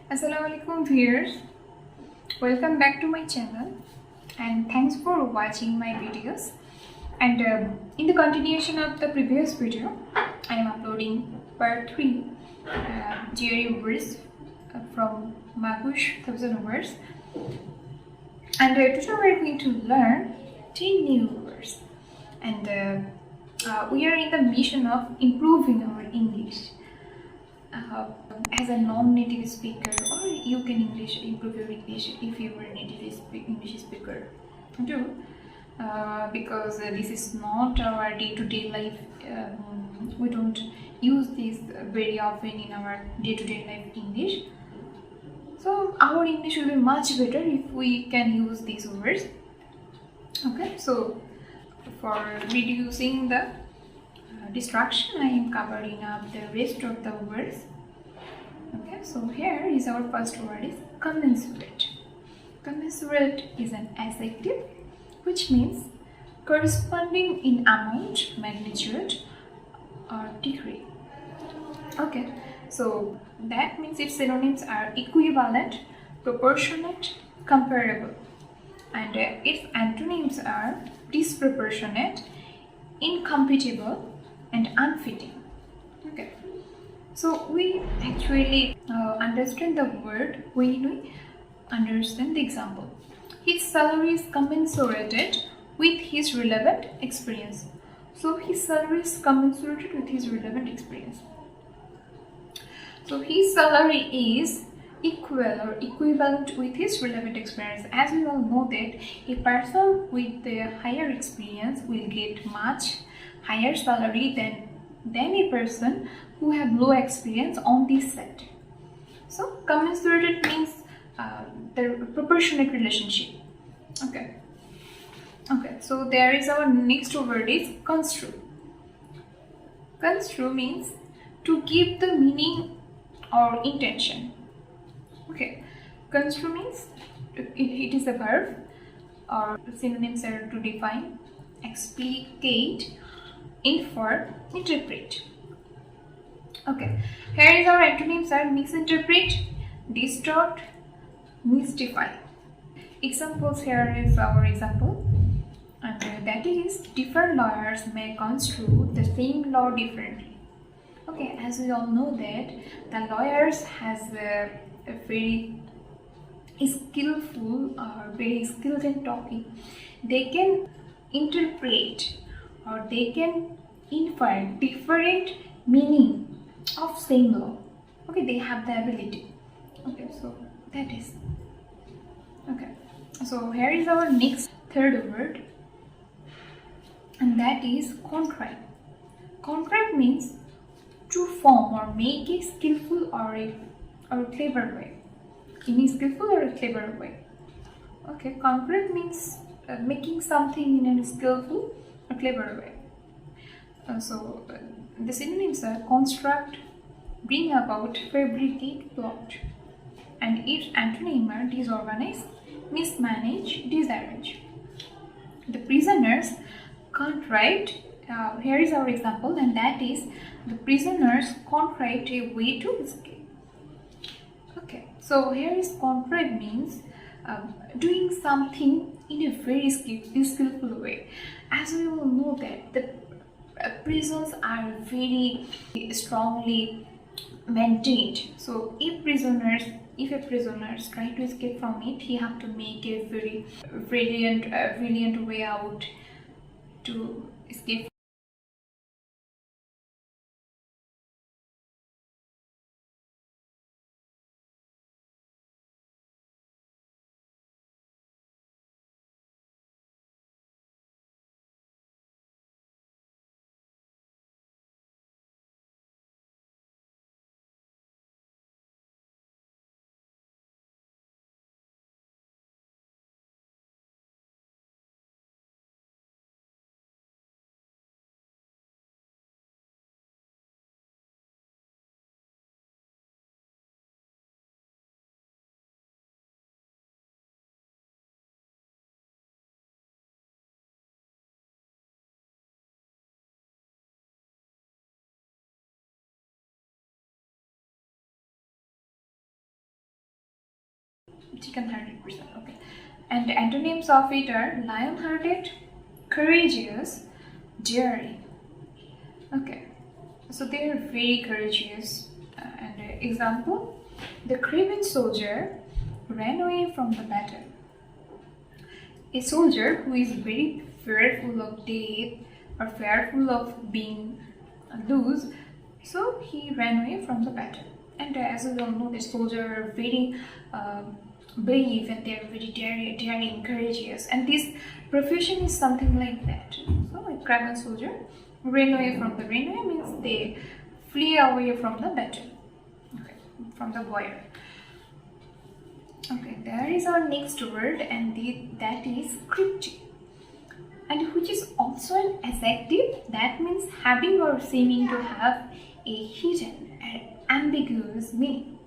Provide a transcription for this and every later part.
Assalamualaikum viewers, welcome back to my channel and thanks for watching my videos. And in the continuation of the previous video, I am uploading part 3 GRE words from Magoosh 1000 words. And today we are going to learn 10 new words. And we are in the mission of improving our English. As a non-native speaker, or you can improve your English if you are a native English speaker too, because this is not our day-to-day life. We don't use this very often in our day-to-day life English. So our English will be much better if we can use these words. Okay, so for reducing the distraction, I am covering up the rest of the words. Okay, so here is our first word is commensurate. Commensurate is an adjective which means corresponding in amount, magnitude or degree. Okay, so that means its synonyms are equivalent, proportionate, comparable, and its antonyms are disproportionate, incompatible and unfitting. Okay, so we actually understand the word when we understand the example. His salary is commensurated with his relevant experience. So his salary is commensurated with his relevant experience. So his salary is equal or equivalent with his relevant experience. As we all know that a person with a higher experience will get much higher salary than a person who have low experience on this set. So commensurate means the proportionate relationship. Okay, so there is our next word is construe. Construe means to give the meaning or intention. Okay, construe means it is a verb, or synonyms are to define, explicate, infer, interpret. Okay, here is our antonyms are misinterpret, distort, mystify. Examples, here is our example, and that is different lawyers may construe the same law differently. Okay, as we all know that the lawyers has a very skillful or very skilled in talking. They can interpret or they can infer different meaning of same law. Okay, they have the ability. Okay, so that is. Okay, so here is our next third word, and that is contrived. Contrived means to form or make a skillful or a clever way. In a skillful or a clever way. Okay, contrived means making something in a skillful or clever way. The synonyms are construct, bring about, fabricate, plot, and its antonym are disorganize, mismanage, disarrange. The prisoners contrived. Here is our example, and that is the prisoners contrived a way to escape. Okay, so here is contrived means doing something in a very skillful way. As we all know that the prisons are very strongly maintained. So if a prisoner try to escape from it, he have to make a very brilliant way out to escape. chicken-hearted person. Okay, and antonyms of it are lion-hearted, courageous, daring. Okay, so they are very courageous. Example: the craven soldier ran away from the battle. A soldier who is very fearful of death or fearful of being loose, so he ran away from the battle. And as we all know, the soldiers are very brave, and they are very daring, courageous, and this profession is something like that. So a craven soldier ran away means they flee away from the battle, okay, from the warrior. Okay, there is our next word, and that is cryptic, and which is also an adjective that means having or seeming to have a hidden and ambiguous meaning,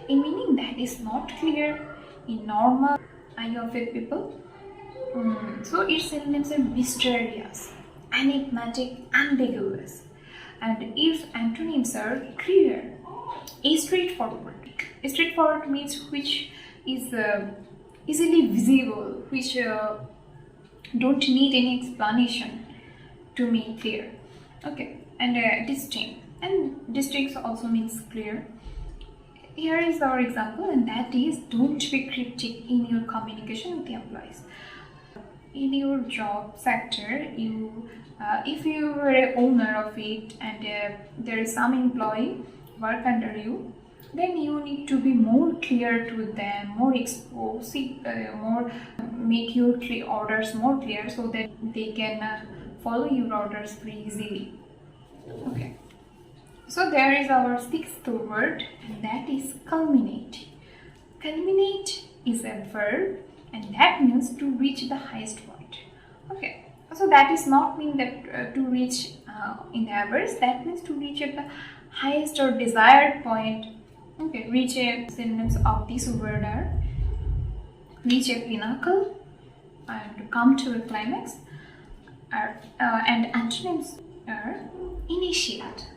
a meaning that is not clear in normal eye of a people. So its synonyms are mysterious, enigmatic, ambiguous, and its antonyms are clear, straightforward. Straightforward means which is easily visible, which don't need any explanation to make clear. Okay, and distinct. And distinct also means clear. Here is our example, and that is: don't be cryptic in your communication with the employees. In your job sector, if you were an owner of it and there is some employee work under you, then you need to be more clear to them, more exposing, make your orders more clear so that they can follow your orders very easily. Okay. So there is our sixth word, and that is culminate. Culminate is a verb, and that means to reach the highest point. Okay. So that is not mean that to reach in the average. That means to reach at the highest or desired point. Okay, reach a synonyms of this word are reach a pinnacle and come to a climax, and antonyms are initiate,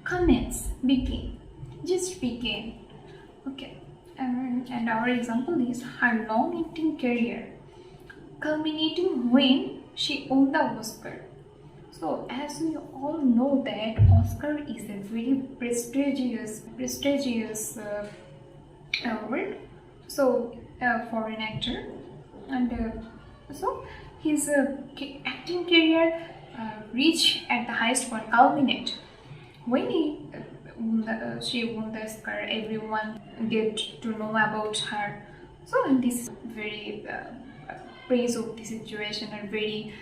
commence, begin, just begin. Okay, and our example is her long-acting career culminating when she won the Oscar. So, as we all know that Oscar is a very prestigious award. So, for an actor, and so his acting career reached at the highest point, culminate, when she won the Oscar. Everyone get to know about her. So, and this is very praise of the situation, and very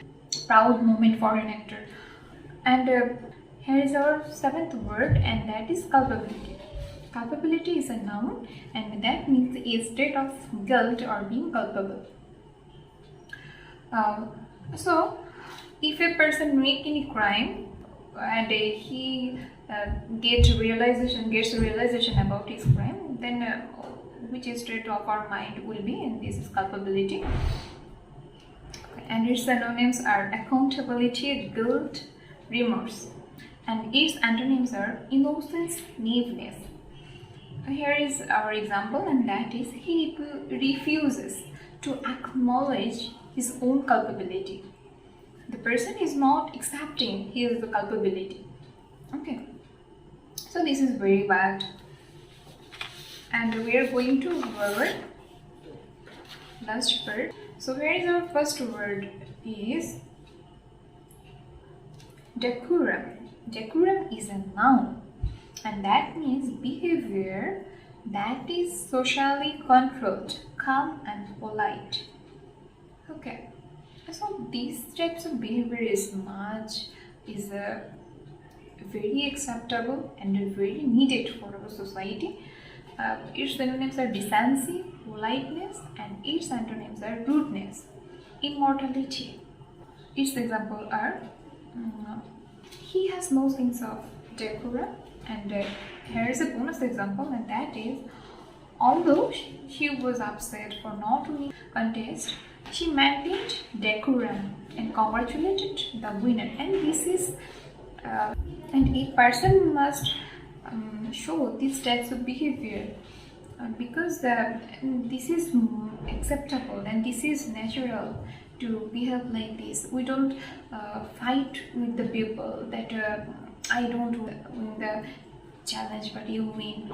proud moment for an actor. And here is our seventh word, and that is culpability. Culpability is a noun, and that means a state of guilt or being culpable. So if a person make any crime and he gets realization about his crime, then which state of our mind will be, and this is culpability. And its synonyms are accountability, guilt, remorse, and its antonyms are innocence, naiveness. Here is our example, and that is: he refuses to acknowledge his own culpability. The person is not accepting his culpability. Okay, so this is very bad. And we are going to our last word. So here is our first word is decorum. Decorum is a noun, and that means behavior that is socially controlled, calm and polite. Okay, so these types of behavior is very acceptable and very needed for our society. Its synonyms are decency, politeness, and its antonyms are rudeness, immortality. Its examples are he has no sense of decorum, and here is a bonus example, and that is: although she was upset for not winning contest, she maintained decorum and congratulated the winner. And this is and a person must show these types of behavior because this is acceptable and this is natural to behave like this. We don't fight with the people that I don't win the challenge, but you win.